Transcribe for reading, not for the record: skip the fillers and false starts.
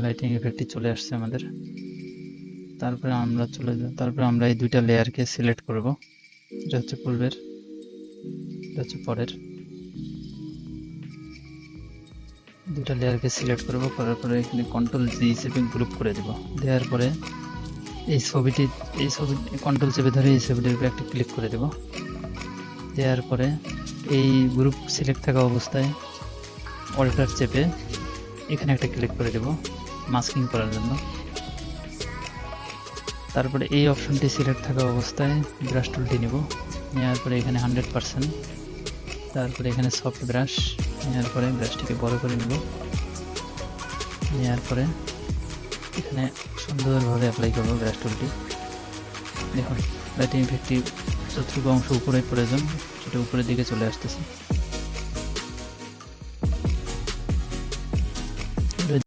Lighting ইফেক্টটি চলে আসছে আমাদের। তারপরে আমরা এই দুইটা লেয়ারকে সিলেক্ট করব। এটা হচ্ছে পূর্বের, এটা হচ্ছে পরের। দুটা লেয়ারকে সিলেক্ট করব, করার পরে এখানে কন্ট্রোল জি চেপে গ্রুপ করে দেব। দেওয়ার পরে এই ছবিটি কন্ট্রোল চেপে ধরে এই ছবিটির উপরে একটা ক্লিক করে দেব। দেওয়ার পরে এই গ্রুপ সিলেক্ট থাকা অবস্থায় অল্টার চেপে এখানে একটা ক্লিক করে দেব মাস্কিং করার জন্য। তারপরে এই অপশনটি সিলেক্ট থাকা অবস্থায় ব্রাশ টুলটি নেব, নেওয়ার পরে এখানে 100%, তারপরে এখানে সফট ব্রাশ, নেওয়ার পরে ব্রাশটিকে বড় করে নেব। নেওয়ার পরে এখানে সুন্দরভাবে অ্যাপ্লাই করব ব্রাশ টুলটি। দেখুন লাইটিং ইফেক্টটি যতটুকু অংশ উপরে প্রয়োজন সেটা উপরের দিকে চলে আসতেছে।